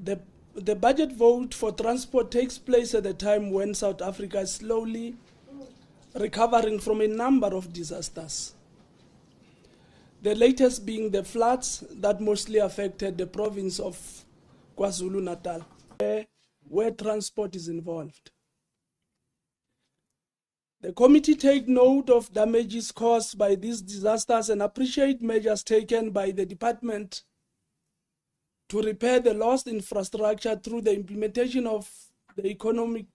The, the budget vote for transport takes place at a time when South Africa is slowly recovering from a number of disasters. The latest being the floods that mostly affected the province of KwaZulu-Natal, where transport is involved. The committee take note of damages caused by these disasters and appreciate measures taken by the department to repair the lost infrastructure through the implementation of the Economic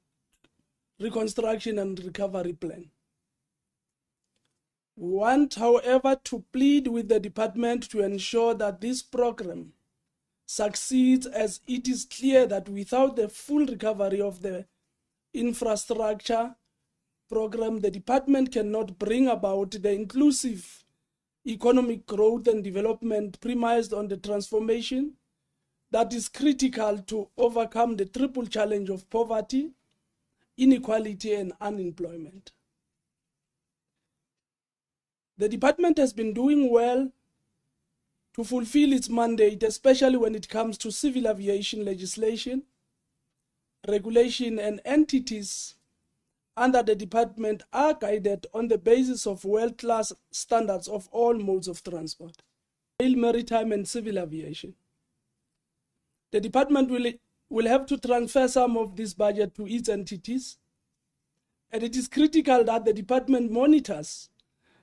Reconstruction and Recovery Plan. We want, however, to plead with the department to ensure that this program succeeds, as it is clear that without the full recovery of the infrastructure program, the department cannot bring about the inclusive economic growth and development premised on the transformation that is critical to overcome the triple challenge of poverty, inequality, and unemployment. The department has been doing well to fulfill its mandate, especially when it comes to civil aviation legislation, regulation, and entities under the department are guided on the basis of world-class standards of all modes of transport, rail, maritime, and civil aviation. The department will have to transfer some of this budget to its entities, and it is critical that the department monitors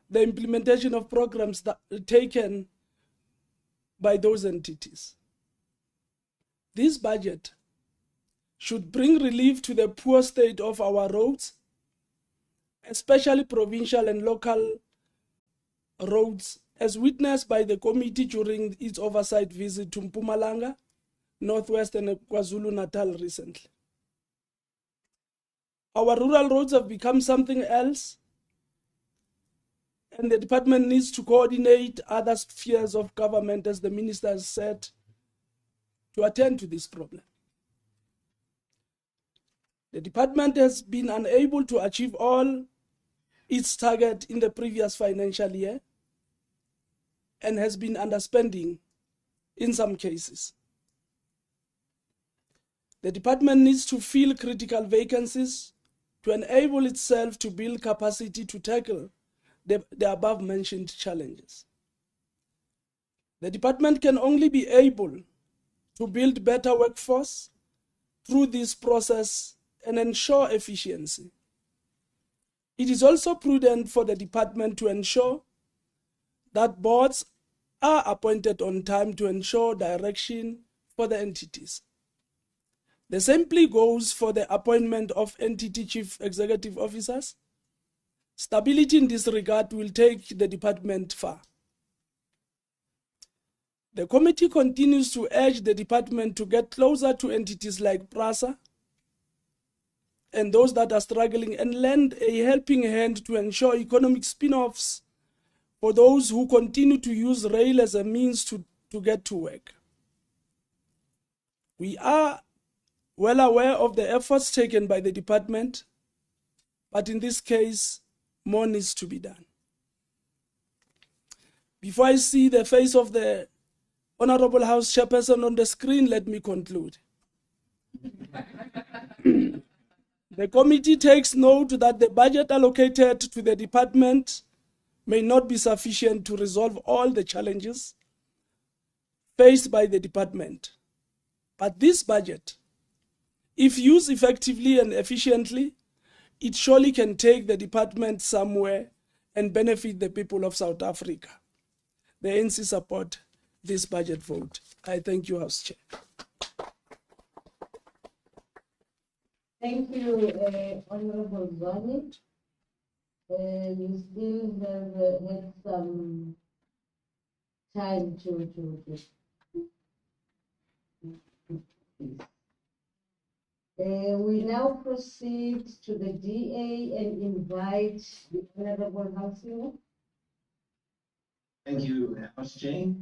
the implementation of programs that are taken by those entities. This budget should bring relief to the poor state of our roads, especially provincial and local roads, as witnessed by the committee during its oversight visit to Mpumalanga, Northwest, and KwaZulu-Natal recently. Our rural roads have become something else, and the department needs to coordinate other spheres of government, as the minister has said, to attend to this problem. The department has been unable to achieve all its target in the previous financial year and has been underspending in some cases. The department needs to fill critical vacancies to enable itself to build capacity to tackle the above-mentioned challenges. The department can only be able to build better workforce through this process and ensure efficiency. It is also prudent for the department to ensure that boards are appointed on time to ensure direction for the entities. The same plea goes for the appointment of entity chief executive officers. Stability in this regard will take the department far. The committee continues to urge the department to get closer to entities like PRASA and those that are struggling, and lend a helping hand to ensure economic spin-offs for those who continue to use rail as a means to get to work. We are well aware of the efforts taken by the department, but in this case, more needs to be done. Before I see the face of the Honorable House Chairperson on the screen, let me conclude. The committee takes note that the budget allocated to the department may not be sufficient to resolve all the challenges faced by the department. But this budget, if used effectively and efficiently, it surely can take the department somewhere and benefit the people of South Africa. The ANC support this budget vote. I thank you, House Chair. Thank you, Honorable Zwani. You still have had some time to we now proceed to the DA and invite the Honorable House Member. Thank you, House Chair.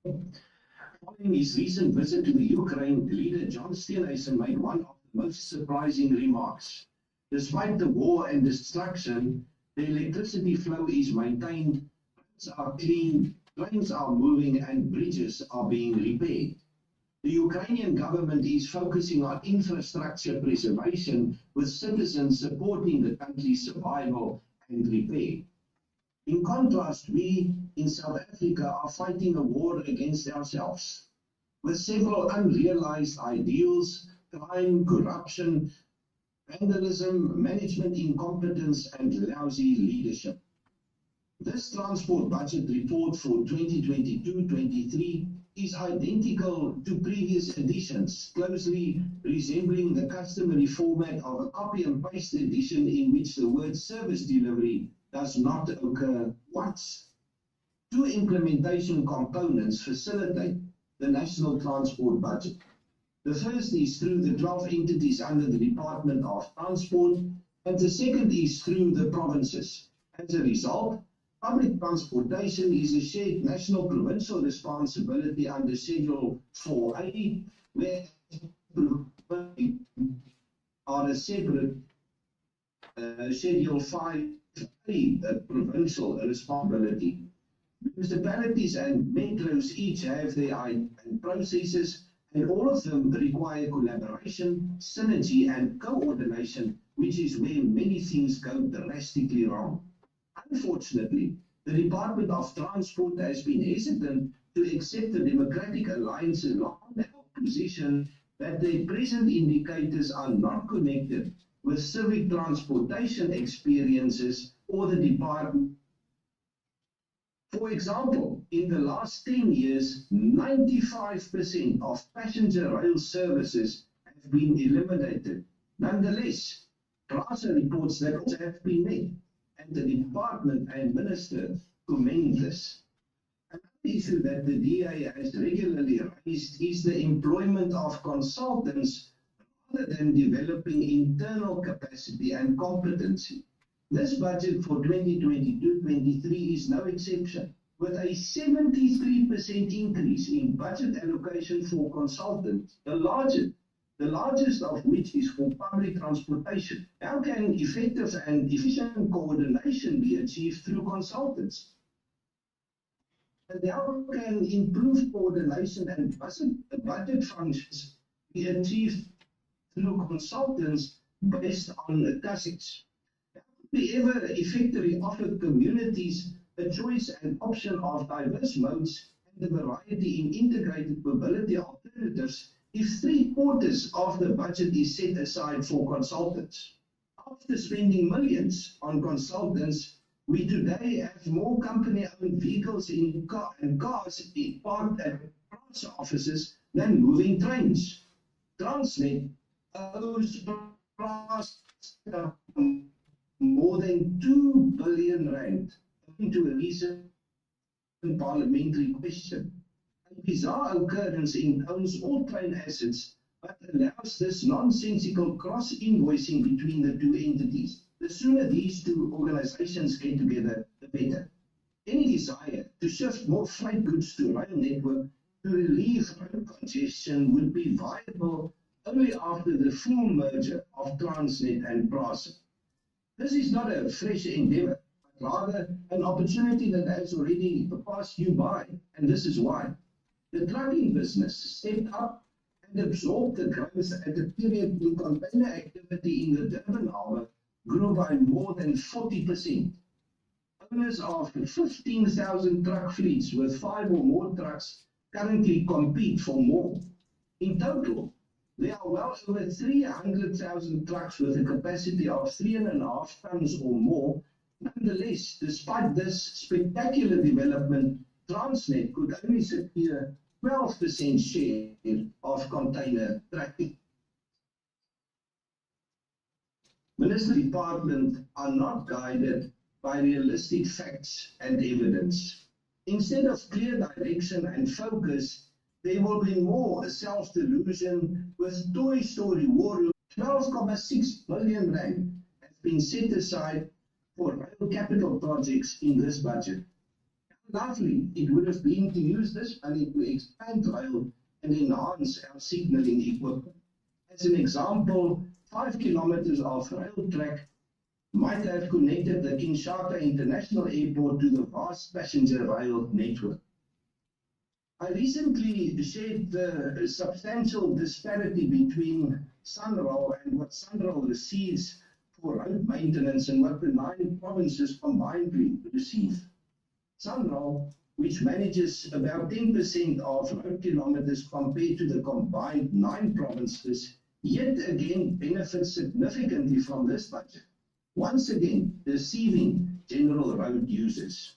Following his recent visit to the Ukraine, Leader John Steenhuisen made one of the most surprising remarks. Despite the war and destruction, the electricity flow is maintained, roads are clean, trains are moving, and bridges are being repaired. The Ukrainian government is focusing on infrastructure preservation, with citizens supporting the country's survival and repair. In contrast, we in South Africa are fighting a war against ourselves, with several unrealized ideals, crime, corruption, vandalism, management incompetence, and lousy leadership. This transport budget report for 2022-23 is identical to previous editions, closely resembling the customary format of a copy and paste edition in which the word service delivery does not occur once. Two implementation components facilitate the national transport budget. The first is through the 12 entities under the Department of Transport, and the second is through the provinces. As a result, public transportation is a shared national provincial responsibility under Schedule 4A, where are a separate Schedule 5A provincial responsibility. Municipalities and metros each have their own processes, and all of them require collaboration, synergy, and coordination, which is where many things go drastically wrong. Unfortunately, the Department of Transport has been hesitant to accept the Democratic Alliance's long position that their present indicators are not connected with civic transportation experiences or the department. For example, in the last 10 years, 95% of passenger rail services have been eliminated. Nonetheless, PRASA reports that all have been met, and the department and minister commend this. Another issue that the DA has regularly raised is the employment of consultants rather than developing internal capacity and competency. This budget for 2022-23 is no exception, with a 73% increase in budget allocation for consultants, the largest of which is for public transportation. How can effective and efficient coordination be achieved through consultants? And how can improved coordination and budget functions be achieved through consultants based on tasks? We ever effectively offer communities a choice and option of diverse modes and a variety in integrated mobility alternatives if 3/4 of the budget is set aside for consultants? After spending millions on consultants, we today have more company-owned vehicles and cars parked at branch offices than moving trains. Transnet owes more than 2 billion rand, according to a recent parliamentary question. A bizarre occurrence in owns all train assets, but allows this nonsensical cross-invoicing between the two entities. The sooner these two organizations get together, the better. Any desire to shift more freight goods to rail network to relieve road congestion would be viable only after the full merger of Transnet and PRASA. This is not a fresh endeavor, but rather an opportunity that has already passed you by, and this is why. The trucking business stepped up and absorbed the growth at a period when container activity in the Durban harbour grew by more than 40%. Owners of 15,000 truck fleets with 5 or more trucks currently compete for more. In total, there are well over 300,000 trucks with a capacity of 3.5 tons or more. Nonetheless, despite this spectacular development, Transnet could only secure 12% share of container traffic. Minister Department are not guided by realistic facts and evidence. Instead of clear direction and focus, there will be more self-delusion with Toy Story war. 12.6 billion rand has been set aside for rail capital projects in this budget. Lovely it would have been to use this money to expand rail and enhance our signalling equipment. As an example, 5 kilometers of rail track might have connected the Kinshasa International Airport to the vast passenger rail network. I recently shared the substantial disparity between SANRAL and what SANRAL receives for road maintenance and what the 9 provinces combined receive. SANRAL, which manages about 10% of road kilometers compared to the combined 9 provinces, yet again benefits significantly from this budget, once again deceiving general road users.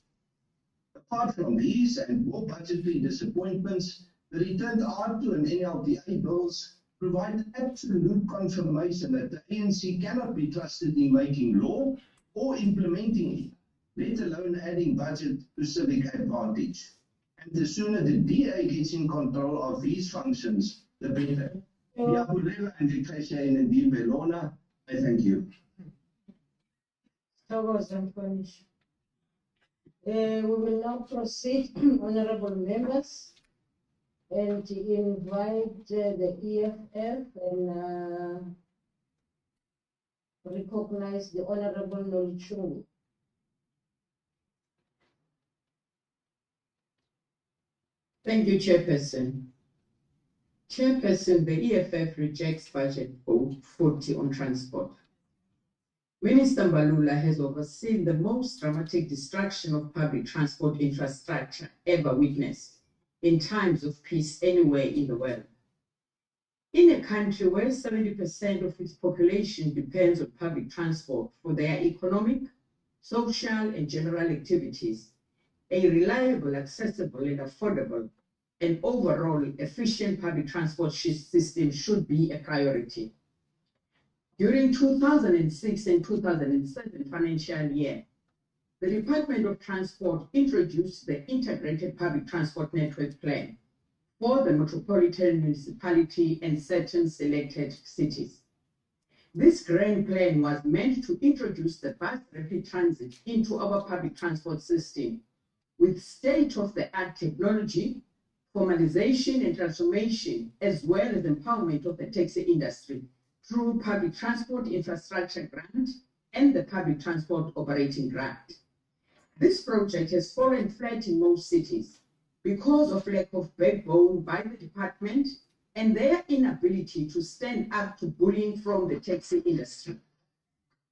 Apart from these and more budgetary disappointments, the returned R2 and NLTA bills provide absolute confirmation that the ANC cannot be trusted in making law or implementing it, let alone adding budget to civic advantage. And the sooner the DA gets in control of these functions, the better. Mbalula and Fikile and Mbalula, I thank you. We will now proceed, honorable members, and invite the EFF and recognize the Honorable Nolichungu. Thank you, Chairperson. Chairperson, the EFF rejects budget vote 40 on transport. Minister Mbalula has overseen the most dramatic destruction of public transport infrastructure ever witnessed in times of peace anywhere in the world. In a country where 70% of its population depends on public transport for their economic, social, and general activities, a reliable, accessible, and affordable, and overall efficient public transport system should be a priority. During 2006 and 2007 financial year, the Department of Transport introduced the Integrated Public Transport Network Plan for the metropolitan municipality and certain selected cities. This grand plan was meant to introduce the bus rapid transit into our public transport system with state-of-the-art technology, formalization and transformation, as well as empowerment of the taxi industry through Public Transport Infrastructure Grant and the Public Transport Operating Grant. This project has fallen flat in most cities because of lack of backbone by the department and their inability to stand up to bullying from the taxi industry.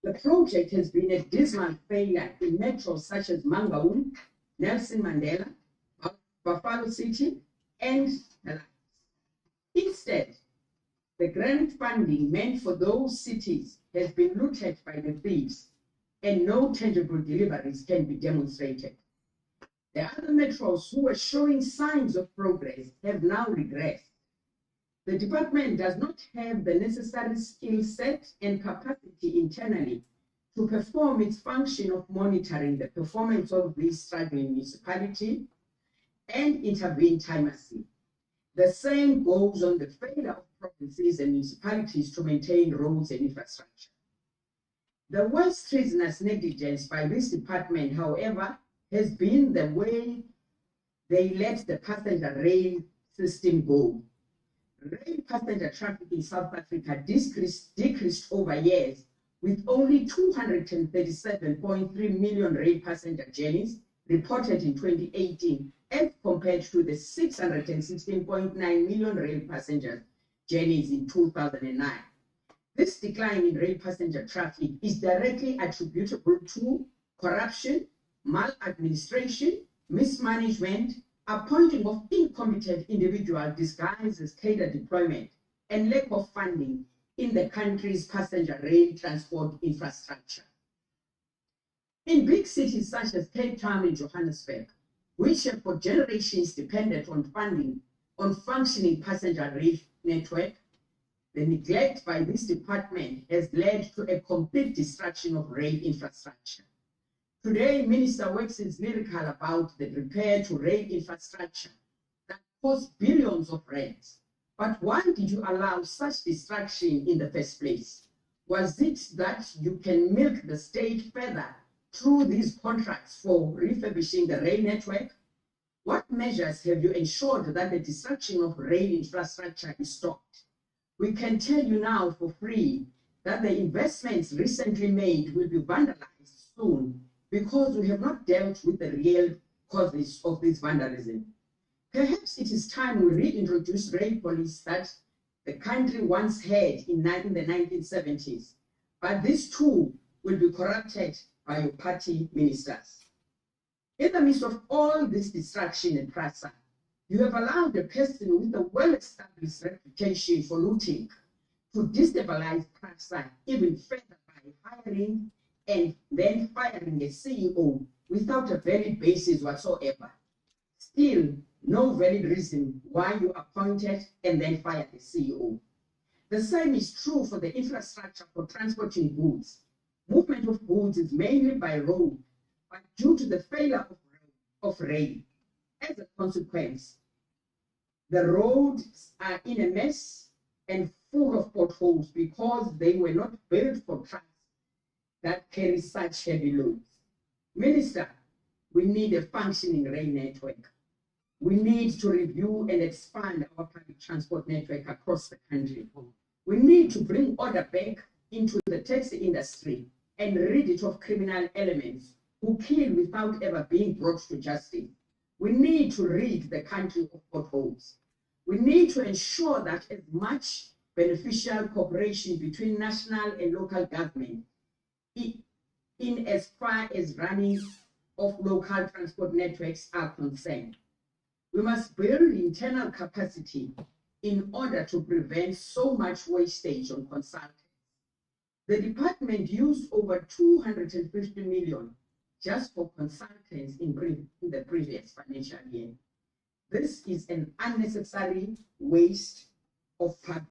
The project has been a dismal failure in metros such as Mangaung, Nelson Mandela, Buffalo City, and the Instead, the grant funding meant for those cities has been looted by the thieves, and no tangible deliveries can be demonstrated. The other metros who were showing signs of progress have now regressed. The department does not have the necessary skill set and capacity internally to perform its function of monitoring the performance of these struggling municipalities and intervene timely. The same goes on the failure of provinces and municipalities to maintain roads and infrastructure. The worst treasonous negligence by this department, however, has been the way they let the passenger rail system go. Rail passenger traffic in South Africa decreased over years, with only 237.3 million rail passenger journeys reported in 2018, as compared to the 616.9 million rail passenger journeys in 2009. This decline in rail passenger traffic is directly attributable to corruption, maladministration, mismanagement, appointing of incompetent individuals disguised as cadre deployment, and lack of funding in the country's passenger rail transport infrastructure. In big cities such as Cape Town and Johannesburg, which have for generations depended on funding on functioning passenger rail network, the neglect by this department has led to a complete destruction of rail infrastructure. Today, Minister Works is lyrical about the repair to rail infrastructure that cost billions of rands. But why did you allow such destruction in the first place? Was it that you can milk the state further through these contracts for refurbishing the rail network? What measures have you ensured that the destruction of rail infrastructure is stopped? We can tell you now for free that the investments recently made will be vandalized soon because we have not dealt with the real causes of this vandalism. Perhaps it is time we reintroduce rail police that the country once had in the 1970s, but this too will be corrupted by your party ministers. In the midst of all this distraction and pressure, you have allowed a person with a well-established reputation for looting to destabilize pressure even further by hiring and then firing a CEO without a valid basis whatsoever. Still, no valid reason why you appointed and then fired the CEO. The same is true for the infrastructure for transporting goods. Movement of goods is mainly by road, but due to the failure of rail, as a consequence, the roads are in a mess and full of potholes because they were not built for trucks that carry such heavy loads. Minister, we need a functioning rail network. We need to review and expand our public transport network across the country. We need to bring order back into the taxi industry and rid it of criminal elements who kill without ever being brought to justice. We need to rid the country of potholes. We need to ensure that as much beneficial cooperation between national and local government in as far as running of local transport networks are concerned. We must build internal capacity in order to prevent so much wastage on consultants. The department used over 250 million just for consultants in the previous financial year. This is an unnecessary waste of public